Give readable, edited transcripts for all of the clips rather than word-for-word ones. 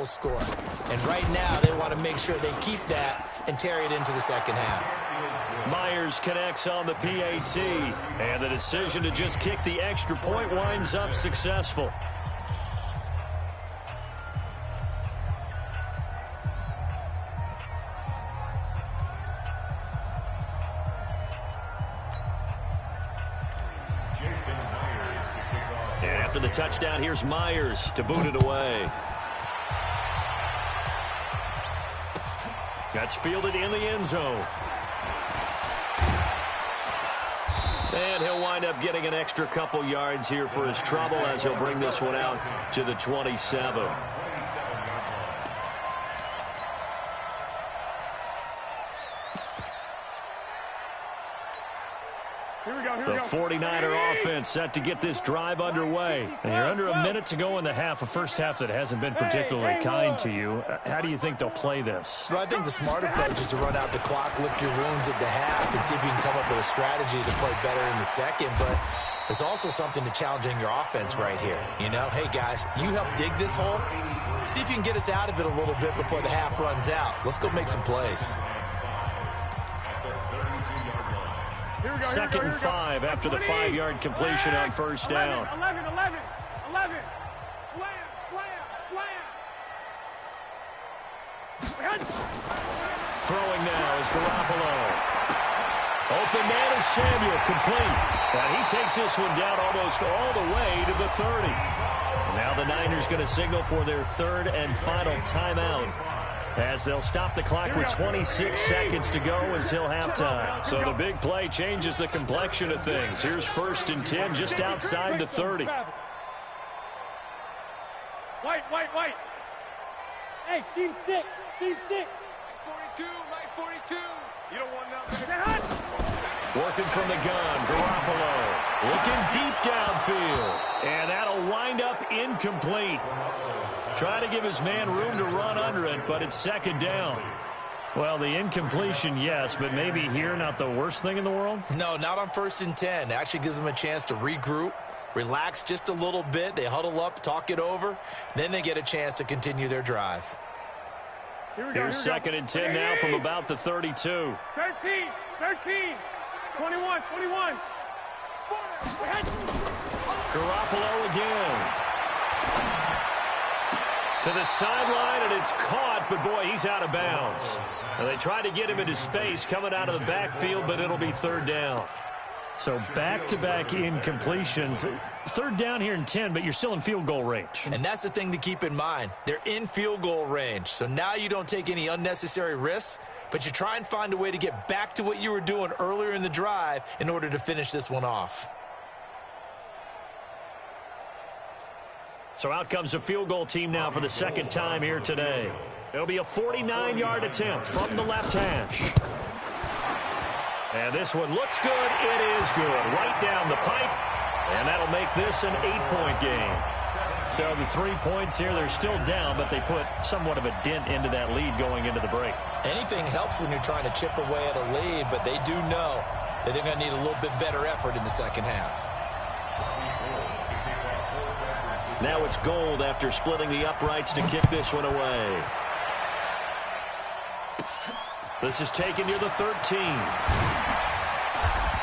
close score. And right now, they want to make sure they keep that and carry it into the second half. Myers connects on the PAT, and the decision to just kick the extra point winds up successful. And after the touchdown, here's Myers to boot it away. That's fielded in the end zone. And he'll wind up getting an extra couple yards here for his trouble as he'll bring this one out to the 27. The 49er offense set to get this drive underway. And you're under a minute to go in the half, a first half that hasn't been particularly kind to you. How do you think they'll play this? Well, I think the smart approach is to run out the clock, lick your wounds at the half, and see if you can come up with a strategy to play better in the second. But there's also something to challenging your offense right here. You know, hey, guys, you help dig this hole. See if you can get us out of it a little bit before the half runs out. Let's go make some plays. Second and 5 after the 5-yard completion on first down. 11. Slam. Throwing now is Garoppolo. Open man is Samuel, complete. And he takes this one down almost all the way to the 30. Now the Niners going to signal for their third and final timeout, as they'll stop the clock with 26 seconds to go until halftime. So the big play changes the complexion of things. Here's first and 10 just outside the 30. White. Hey, seam 6. Light 42. You don't want nothing. Working from the gun, Garoppolo looking deep downfield. And that'll wind up incomplete. Trying to give his man room to run under it, but it's second down. Well, the incompletion, yes, but maybe here not the worst thing in the world? No, not on first and 10. It actually gives them a chance to regroup, relax just a little bit. They huddle up, talk it over. Then they get a chance to continue their drive. Here's second and 10 now from about the 32. 13. 21. Garoppolo again. To the sideline, and it's caught, but boy, he's out of bounds. And they try to get him into space coming out of the backfield, but it'll be third down. So back-to-back incompletions. Third down here in 10, but you're still in field goal range. And that's the thing to keep in mind. They're in field goal range. So now you don't take any unnecessary risks, but you try and find a way to get back to what you were doing earlier in the drive in order to finish this one off. So out comes the field goal team now for the second time here today. It'll be a 49-yard attempt from the left hash. And this one looks good. It is good. Right down the pipe. And that'll make this an 8-point game. So the 3 points here, they're still down, but they put somewhat of a dent into that lead going into the break. Anything helps when you're trying to chip away at a lead, but they do know that they're going to need a little bit better effort in the second half. Now it's Gold after splitting the uprights to kick this one away. This is taken near the 13.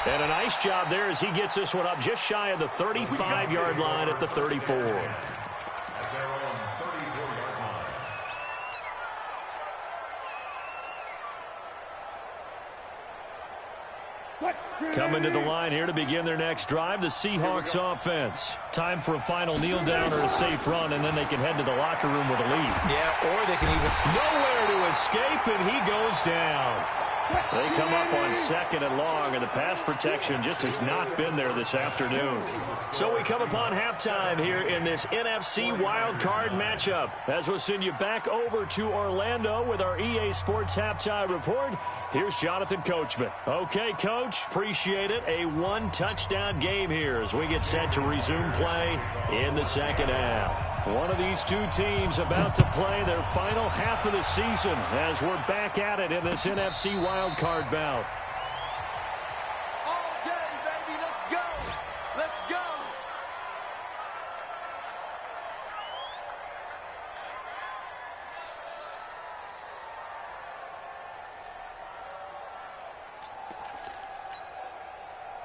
And a nice job there as he gets this one up just shy of the 35-yard line at the 34. Coming to the line here to begin their next drive, the Seahawks offense. Time for a final kneel down or a safe run, and then they can head to the locker room with a lead. Yeah, or they can even nowhere to escape, and he goes down. They come up on second and long, and the pass protection just has not been there this afternoon. So we come upon halftime here in this NFC wildcard matchup, as we'll send you back over to Orlando with our EA Sports Halftime Report. Here's Jonathan Coachman. Okay, Coach, appreciate it. A one-touchdown game here as we get set to resume play in the second half. One of these two teams about to play their final half of the season as we're back at it in this NFC wildcard bout. All day, baby. Let's go. Let's go.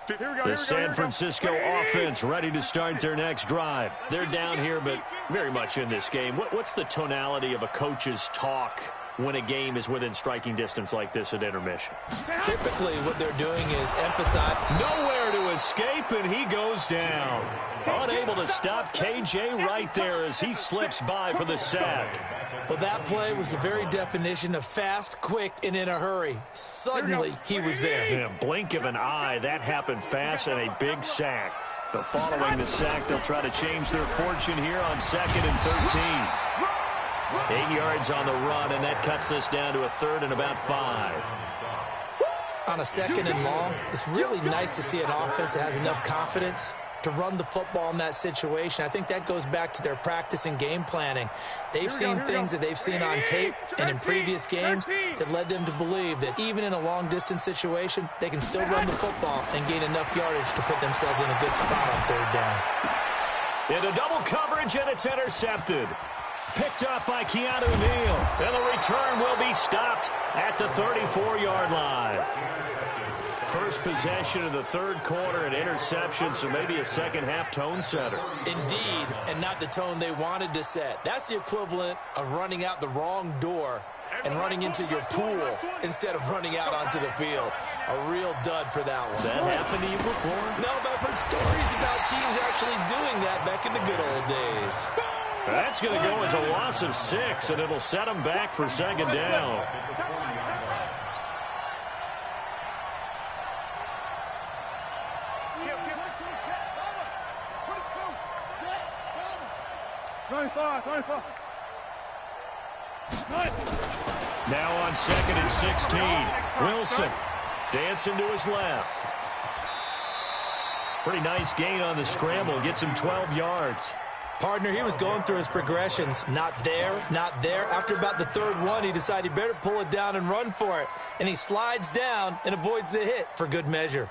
The San Francisco offense ready to start their next drive. They're down here, but very much in this game. What's the tonality of a coach's talk when a game is within striking distance like this at intermission? Typically, what they're doing is emphasize nowhere to escape, and he goes down. Unable to stop KJ right there as he slips by for the sack. Well, that play was the very definition of fast, quick, and in a hurry. Suddenly, he was there. In a blink of an eye, that happened fast and a big sack. But following the sack, they'll try to change their fortune here on 2nd and 13. 8 yards on the run, and that cuts this down to a 3rd and about 5. On a 2nd and long, it's really nice to see an offense that has enough confidence to run the football in that situation. I think that goes back to their practice and game planning. They've seen things that they've seen on tape and in previous games that led them to believe that even in a long-distance situation, they can still run the football and gain enough yardage to put themselves in a good spot on 3rd down. Into double coverage, and it's intercepted. Picked up by Keanu Neal. And the return will be stopped at the 34-yard line. First possession of the 3rd quarter, an interception, so maybe a second-half tone setter. Indeed, and not the tone they wanted to set. That's the equivalent of running out the wrong door and running into your pool instead of running out onto the field. A real dud for that one. Has that happened to you before? No, but I've heard stories about teams actually doing that back in the good old days. That's going to go as a loss of 6, and it'll set them back for 2nd down. Now on 2nd and 16. Wilson dancing to his left. Pretty nice gain on the scramble. Gets him 12 yards. Partner, he was going through his progressions. Not there, not there. After about the 3rd one, he decided he better pull it down and run for it. And he slides down and avoids the hit for good measure.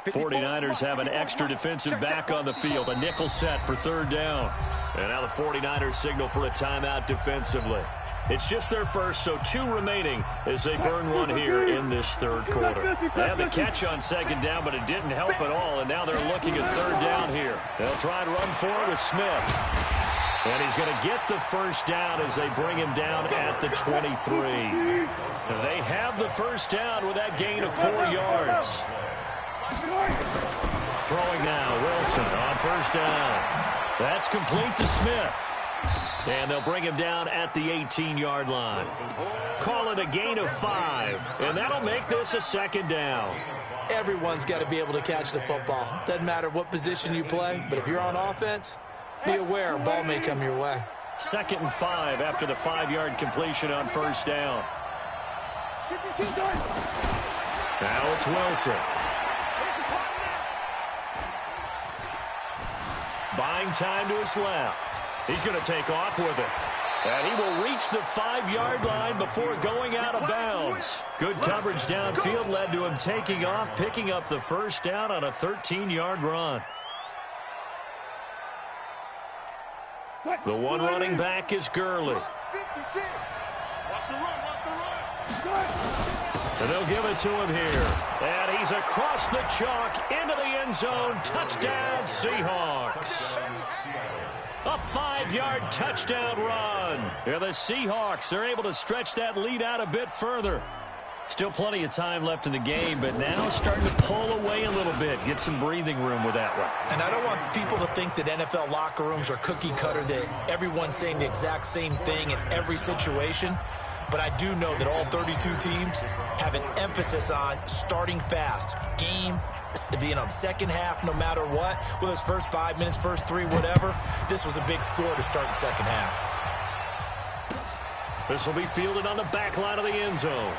The 49ers have an extra defensive back on the field. A nickel set for 3rd down. And now the 49ers signal for a timeout defensively. It's just their first, so 2 remaining as they burn one here in this 3rd quarter. They had the catch on 2nd down, but it didn't help at all, and now they're looking at 3rd down here. They'll try and run for it with Smith. And he's going to get the 1st down as they bring him down at the 23. They have the 1st down with that gain of 4 yards. Throwing now, Wilson on 1st down. That's complete to Smith. And they'll bring him down at the 18-yard line. Call it a gain of 5, and that'll make this a 2nd down. Everyone's got to be able to catch the football. Doesn't matter what position you play, but if you're on offense, be aware a ball may come your way. 2nd and 5 after the 5-yard completion on 1st down. Now it's Wilson. Buying time to his left. He's going to take off with it. And he will reach the 5-yard line before going out of bounds. Good coverage downfield led to him taking off, picking up the 1st down on a 13-yard run. The one running back is Gurley. And they'll give it to him here. And he's across the chalk into the end zone. Touchdown, Seahawks. A 5-yard touchdown run. Yeah, the Seahawks are able to stretch that lead out a bit further. Still plenty of time left in the game, but now starting to pull away a little bit. Get some breathing room with that one. And I don't want people to think that NFL locker rooms are cookie cutter, that everyone's saying the exact same thing in every situation. But I do know that all 32 teams have an emphasis on starting fast. Game, being on the 2nd half, no matter what. Whether it's first 5 minutes, first 3, whatever. This was a big score to start the 2nd half. This will be fielded on the back line of the end zone.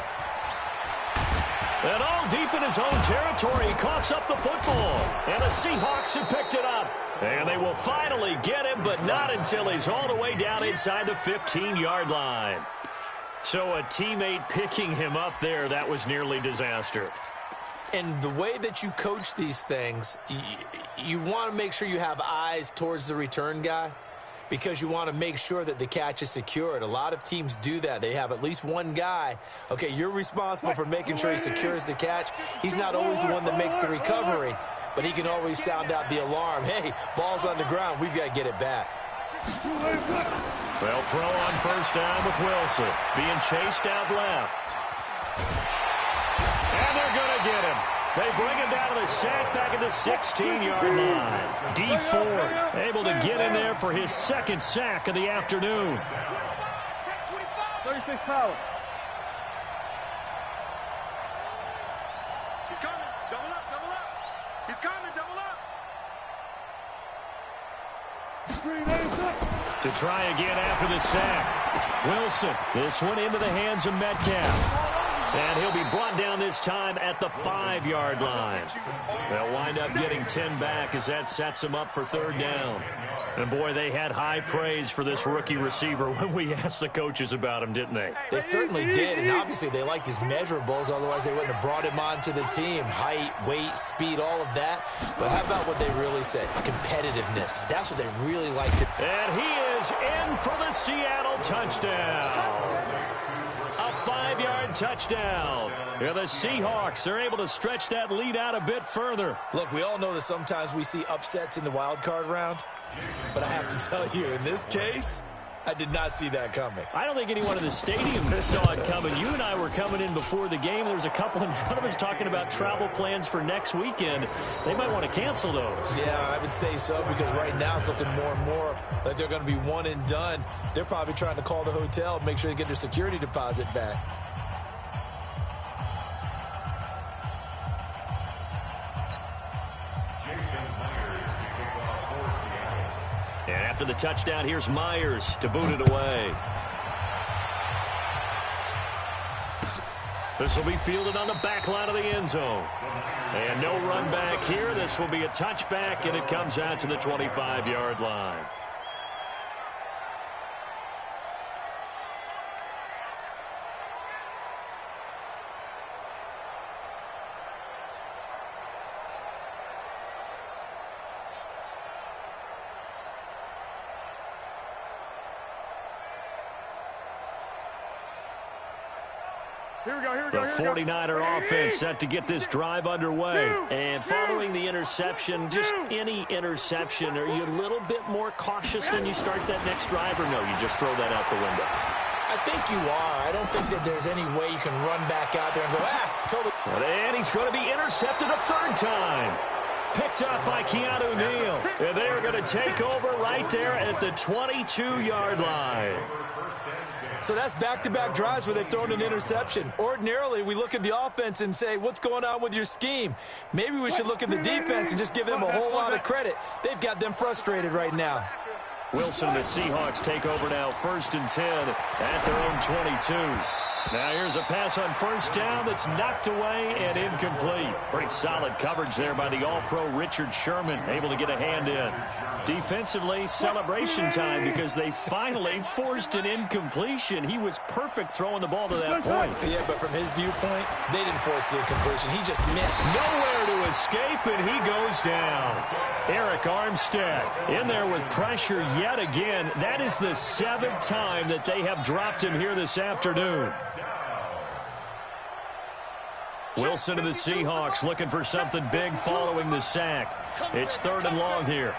And all deep in his own territory, he coughs up the football. And the Seahawks have picked it up. And they will finally get him, but not until he's all the way down inside the 15-yard line. So a teammate picking him up there, that was nearly disaster. And the way that you coach these things, you want to make sure you have eyes towards the return guy because you want to make sure that the catch is secured. A lot of teams do that. They have at least one guy. Okay, you're responsible for making sure he secures the catch. He's not always the one that makes the recovery, but he can always sound out the alarm. Hey, ball's on the ground. We've got to get it back. They'll throw on first down with Wilson. Being chased out left. And they're going to get him. They bring him down to the sack back at the 16-yard line. D Ford able to get in there for his second sack of the afternoon. 36 power. He's coming. Double up, double up. He's coming, double up. To try again after the sack. Wilson, this one into the hands of Metcalf. And he'll be brought down this time at the 5-yard line. They'll wind up getting 10 back as that sets them up for third down. And, boy, they had high praise for this rookie receiver when we asked the coaches about him, didn't they? They certainly did, and obviously they liked his measurables. Otherwise, they wouldn't have brought him onto the team. Height, weight, speed, all of that. But how about what they really said? Competitiveness. That's what they really liked. And he is in for the Seattle touchdown. A 5-yard touchdown. Yeah, the Seahawks are able to stretch that lead out a bit further. Look, we all know that sometimes we see upsets in the wild card round, but I have to tell you, in this case, I did not see that coming. I don't think anyone in the stadium saw it coming. You and I were coming in before the game. There was a couple in front of us talking about travel plans for next weekend. They might want to cancel those. Yeah, I would say so, because right now it's looking more and more like they're going to be one and done. They're probably trying to call the hotel and make sure they get their security deposit back. And after the touchdown, here's Myers to boot it away. This will be fielded on the back line of the end zone. And no run back here. This will be a touchback, and it comes out to the 25-yard line. The 49er offense set to get this drive underway. And following the interception, just any interception, are you a little bit more cautious when you start that next drive, or no, you just throw that out the window? I think you are. I don't think that there's any way you can run back out there and go, totally. And he's going to be intercepted a third time. Picked up by Keanu Neal. And they're going to take over right there at the 22-yard line. So that's back-to-back drives where they've thrown an interception. Ordinarily, we look at the offense and say, what's going on with your scheme? Maybe we should look at the defense and just give them a whole lot of credit. They've got them frustrated right now. Wilson and the Seahawks take over now, 1st and 10 at their own 22. Now here's a pass on first down that's knocked away and incomplete. Pretty solid coverage there by the All-Pro Richard Sherman, able to get a hand in. Defensively, celebration time because they finally forced an incompletion. He was perfect throwing the ball to that point. Yeah, but from his viewpoint, they didn't force the incompletion. He just meant nowhere to escape, and he goes down. Eric Armstead in there with pressure yet again. That is the 7th time that they have dropped him here this afternoon. Wilson and the Seahawks looking for something big following the sack. It's 3rd and long here.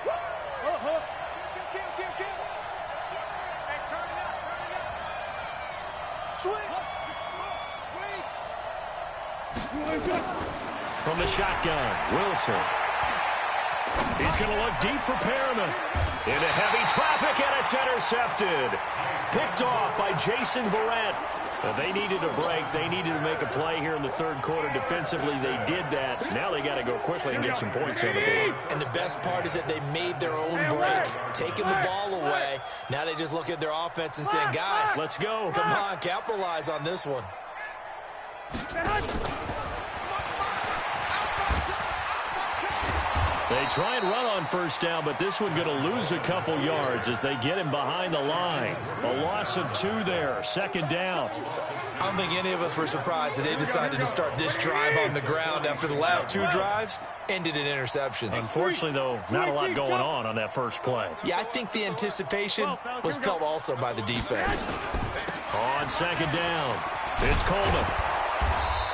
From the shotgun, Wilson. He's going to look deep for Perriman. Into heavy traffic, and it's intercepted. Picked off by Jason Verrett. They needed a break. They needed to make a play here in the 3rd quarter. Defensively, they did that. Now they got to go quickly and get some points on the board. And the best part is that they made their own break, taking the ball away. Now they just look at their offense and saying, guys, let's go. Come on, capitalize on this one. They try and run on first down, but this one going to lose a couple yards as they get him behind the line. A loss of 2 there, second down. I don't think any of us were surprised that they decided to start this drive on the ground after the last 2 drives ended in interceptions. Unfortunately, though, not a lot going on that first play. Yeah, I think the anticipation was felt also by the defense. On second down, it's Coleman.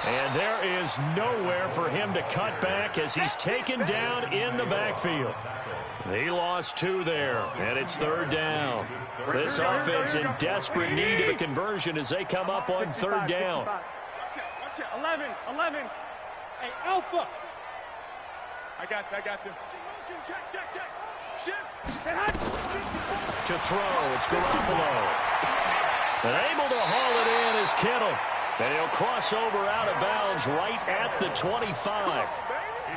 And there is nowhere for him to cut back as he's taken down in the backfield. He lost 2 there, and it's third down. This offense in desperate need of a conversion as they come up on third down. 11. Hey, Alpha. I got you. Check. Shift. To throw, it's Garoppolo. And able to haul it in is Kittle. And he'll cross over out of bounds right at the 25.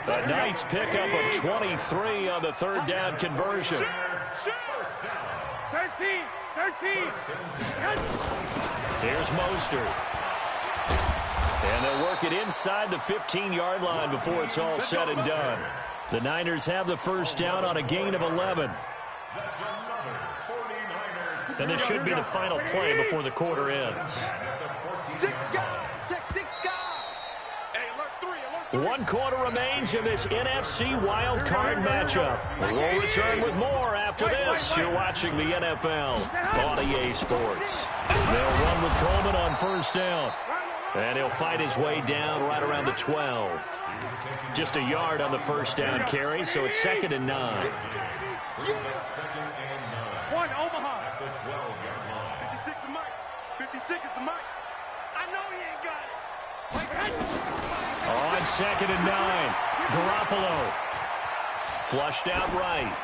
A nice pickup of 23 on the third down conversion. 13. Here's Mostert. And they'll work it inside the 15-yard line before it's all said and done. The Niners have the first down on a gain of 11. And this should be the final play before the quarter ends. 1 quarter remains in this NFC wild card matchup. We'll return with more after this. You're watching the NFL on EA Sports. They'll run with Coleman on first down. And he'll fight his way down right around the 12. Just a yard on the first down carry, so it's 2nd and 9. 1, Omaha. 56 is Mike. 56 is the Mike. I know he ain't got it. On 2nd and 9, Garoppolo. Flushed out right.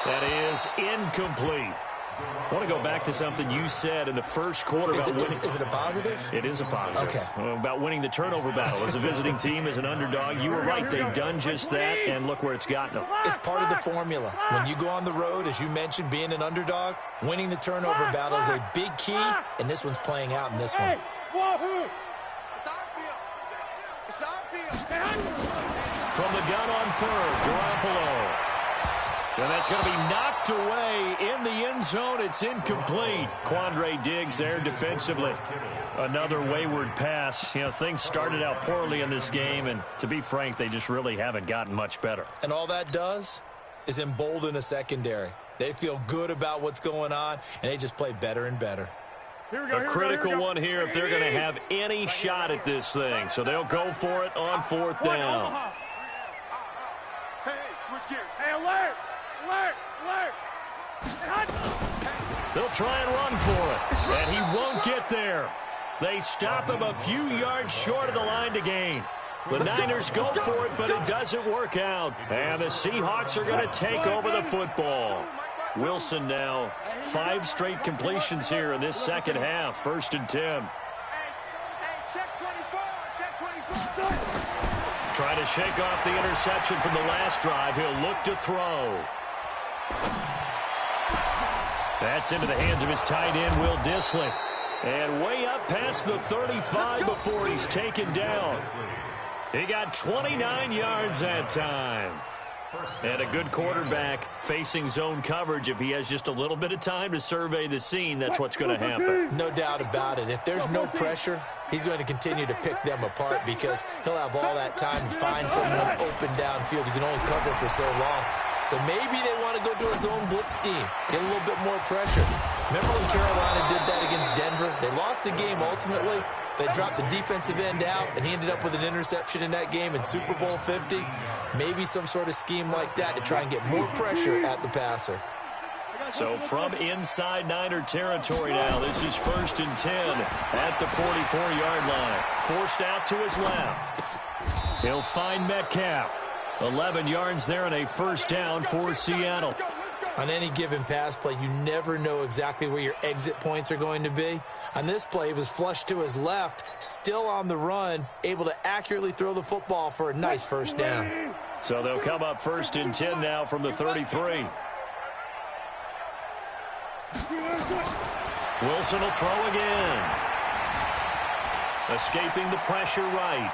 That is incomplete. I want to go back to something you said in the first quarter about winning. Is it a positive? It is a positive. Okay. About winning the turnover battle. As a visiting team, as an underdog, you were right. They've done just that, and look where it's gotten them. It's part of the formula. When you go on the road, as you mentioned, being an underdog, winning the turnover battle is a big key, and this one's playing out in this one. From the gun on third, Garoppolo. And that's going to be knocked away in the end zone. It's incomplete. Quandre Diggs there defensively. Another wayward pass. You know, things started out poorly in this game, and to be frank, they just really haven't gotten much better. And all that does is embolden a secondary. They feel good about what's going on, and they just play better and better. A critical one here if they're going to have any shot at this thing. So they'll go for it on fourth down. Hey, switch gears. Hey, alert. They'll try and run for it, and he won't get there. They stop him a few yards short of the line to gain. The Niners go for it, but it doesn't work out. And the Seahawks are going to take over the football. Wilson now, 5 straight completions here in this second half. 1st and 10. Check 24. Trying to shake off the interception from the last drive. He'll look to throw. That's into the hands of his tight end, Will Dissly. And way up past the 35 before he's taken down. He got 29 yards that time. And a good quarterback facing zone coverage. If he has just a little bit of time to survey the scene, that's what's going to happen. No doubt about it. If there's no pressure, he's going to continue to pick them apart because he'll have all that time to find someone open downfield. You can only cover for so long. So maybe they want to go to a zone blitz scheme, get a little bit more pressure. Remember when Carolina did that against Denver? They lost the game ultimately. They dropped the defensive end out, and he ended up with an interception in that game in Super Bowl 50. Maybe some sort of scheme like that to try and get more pressure at the passer. So from inside Niner territory now, this is 1st and 10 at the 44-yard line. Forced out to his left. He'll find Metcalf. 11 yards there and a first down for Seattle. On any given pass play, you never know exactly where your exit points are going to be. On this play, he was flushed to his left, still on the run, able to accurately throw the football for a nice first down. So they'll come up 1st and 10 now from the 33. Wilson will throw again. Escaping the pressure right.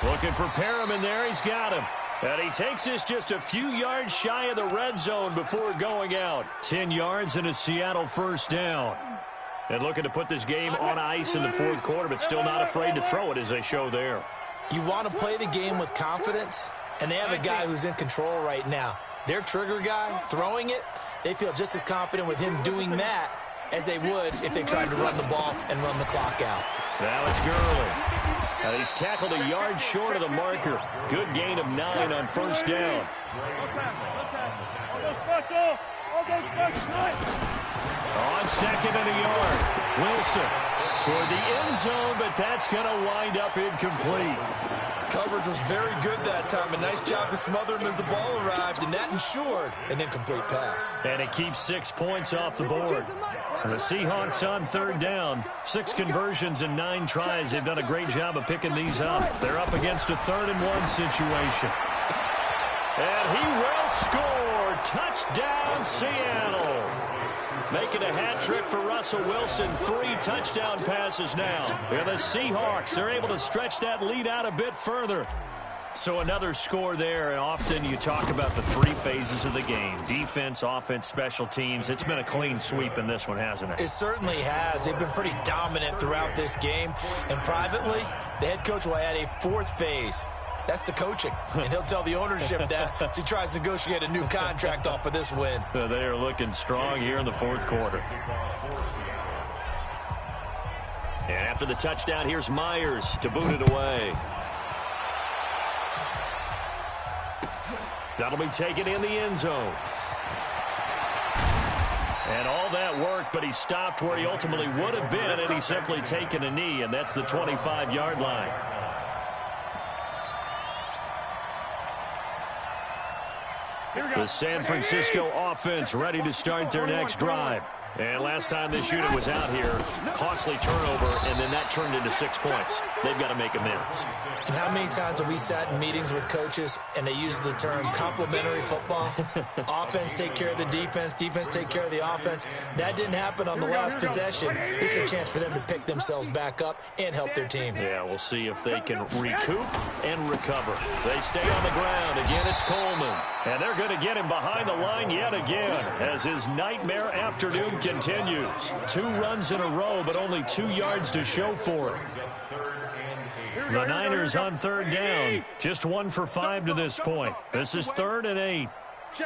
Looking for Perriman there. He's got him. And he takes this just a few yards shy of the red zone before going out. 10 yards and a Seattle first down. And looking to put this game on ice in the fourth quarter, but still not afraid to throw it as they show there. You want to play the game with confidence, and they have a guy who's in control right now. Their trigger guy, throwing it, they feel just as confident with him doing that as they would if they tried to run the ball and run the clock out. Now it's Gurley. Now he's tackled a yard short of the marker. Good gain of 9 on first down. On second and a yard. Wilson toward the end zone, but that's going to wind up incomplete. Coverage was very good that time. A nice job to smother him as the ball arrived, and that ensured an incomplete pass. And it keeps 6 points off the board. The Seahawks on third down. 6 conversions and 9 tries. They've done a great job of picking these up. They're up against a 3rd-and-1 situation. And he will score. Touchdown, Seattle. Making a hat trick for Russell Wilson. 3 touchdown passes now. And the Seahawks are able to stretch that lead out a bit further. So another score there, and often you talk about the 3 phases of the game. Defense, offense, special teams. It's been a clean sweep in this one, hasn't it? It certainly has. They've been pretty dominant throughout this game. And privately, the head coach will add a 4th phase. That's the coaching. And he'll tell the ownership that as he tries to negotiate a new contract off of this win. They are looking strong here in the fourth quarter. And after the touchdown, here's Myers to boot it away. That'll be taken in the end zone. And all that worked, but he stopped where he ultimately would have been, and he's simply taken a knee, and that's the 25-yard line. The San Francisco offense ready to start their next drive. And last time this unit was out here, costly turnover, and then that turned into 6 points. They've got to make amends. And how many times have we sat in meetings with coaches and they use the term complementary football? Offense take care of the defense, defense take care of the offense. That didn't happen on the last possession. This is a chance for them to pick themselves back up and help their team. Yeah, we'll see if they can recoup and recover. They stay on the ground. Again, it's Coleman. And they're going to get him behind the line yet again as his nightmare afternoon continues. 2 runs in a row, but only 2 yards to show for it. The Niners on third down. Just 1 for 5 to this point. This is 3rd and 8.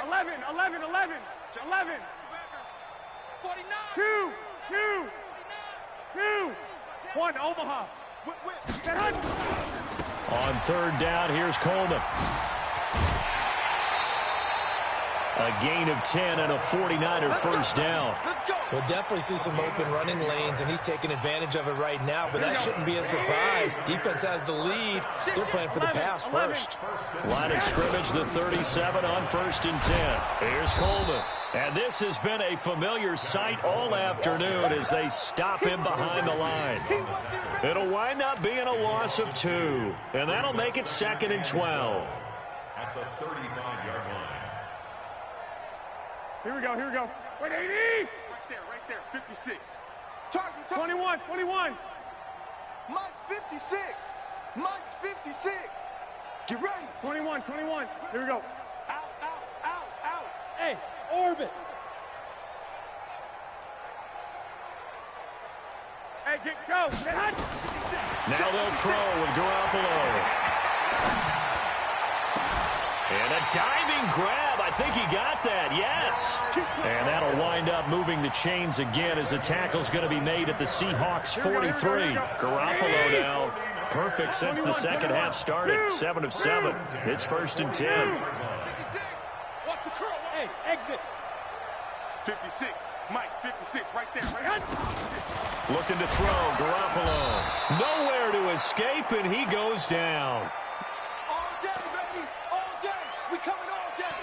11, 11, 11, 11. 2, 2, 2, 1, Omaha. On third down, here's Coleman. A gain of 10 and a 49er first down. We'll definitely see some open running lanes, and he's taking advantage of it right now, but that shouldn't be a surprise. Defense has the lead. They're playing for the pass first. Line of scrimmage, the 37 on 1st and 10. Here's Coleman. And this has been a familiar sight all afternoon as they stop him behind the line. It'll wind up being a loss of 2, and that'll make it 2nd and 12. At the 35-yard line. Here we go, here we go. Wait, 80! Right there, 56. Target. 21, 21. Mike's 56. Mike's 56. Get ready. 21, 21. Here we go. Out. Hey, orbit. Hey, go. Get hot. Now they'll throw with Garoppolo. And a diving grab. I think he got that. Yes. And that'll wind up moving the chains again as the tackle's going to be made at the Seahawks 43. Garoppolo now. Perfect since the second half started. 7 of 7. It's 1st and 10. 56. Watch the curl. Hey, exit. 56. Mike, 56 right there. Looking to throw. Garoppolo. Nowhere to escape, and he goes down. All day, baby. All day. We coming all day.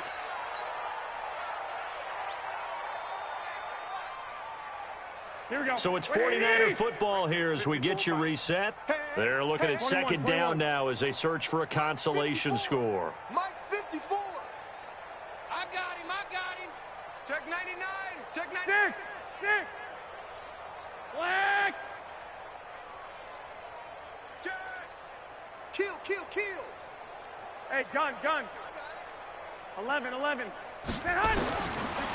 Here we go. So it's 49er football here as we get you reset. They're looking at 2nd down now as they search for a consolation score. Mike's 54. I got him. Check 99. Check 99. 6. Black. Check. Kill, kill, kill. Hey, gun. 11.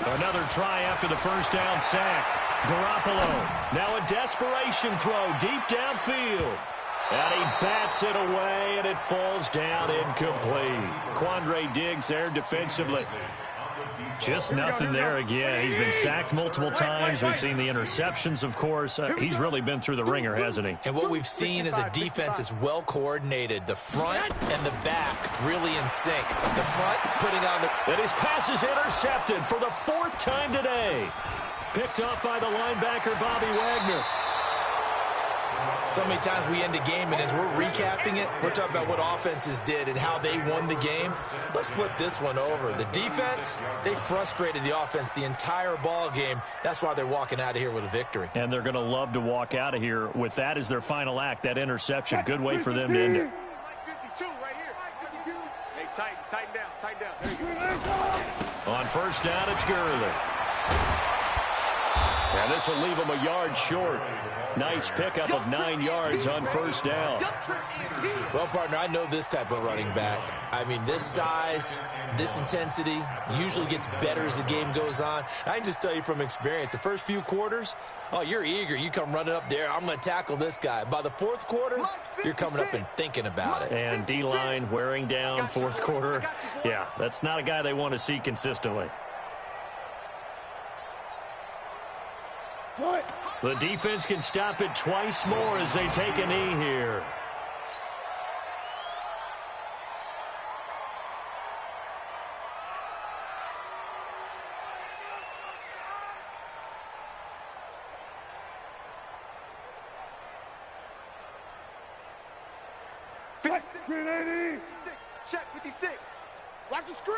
Another try after the first down sack. Garoppolo, now a desperation throw deep downfield. And he bats it away, and it falls down incomplete. Quandre Diggs there defensively. Just nothing there again. He's been sacked multiple times. We've seen the interceptions, of course. He's really been through the ringer, hasn't he? And what we've seen is a defense is well coordinated. The front and the back really in sync. The front putting on the... And his pass is intercepted for the 4th time today. Picked off by the linebacker, Bobby Wagner. So many times we end a game, and as we're recapping it, we're talking about what offenses did and how they won the game. Let's flip this one over. The defense, they frustrated the offense the entire ball game. That's why they're walking out of here with a victory. And they're going to love to walk out of here with that as their final act, that interception. Good way for them to end it. 52 right here. Hey, tighten down. There you go. On first down, it's Gurley. And this will leave him a yard short. Nice pickup of 9 yards on first down. Well, partner, I know this type of running back. I mean, this size, this intensity usually gets better as the game goes on. I can just tell you from experience, the first few quarters, oh, you're eager. You come running up there, I'm going to tackle this guy. By the 4th quarter, you're coming up and thinking about it. And D-line wearing down 4th quarter. Yeah, that's not a guy they want to see consistently. What? The defense can stop it twice more as they take a knee here. Check 56. Watch the screen.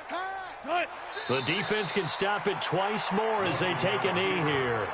Pass. The defense can stop it twice more as they take a knee here.